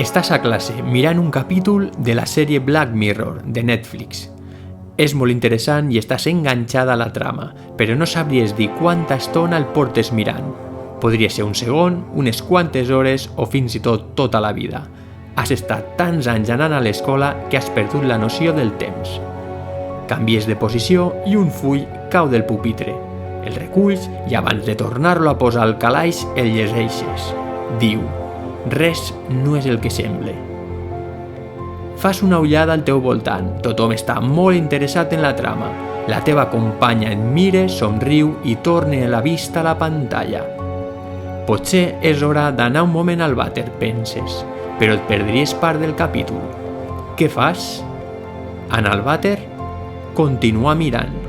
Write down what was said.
Estàs a classe mirant un capítol de la sèrie Black Mirror de Netflix. És molt interessant i estàs enganxada a la trama, però no sabries dir quanta estona el portes mirant. Podria ser un segon, unes quantes hores o fins i tot tota la vida. Has estat tants anys anant a l'escola que has perdut la noció del temps. Canvies de posició i un full cau del pupitre. El reculls i abans de tornar-lo a posar al calaix el llegeixes. Diu: res no és el que sembla. Fas una ullada al teu voltant, tothom està molt interessat en la trama. La teva companya et mira, somriu i torna la vista a la pantalla. Potser és hora d'anar un moment al vàter, penses, però et perdries part del capítol. Què fas? Anar al vàter? Continua mirant.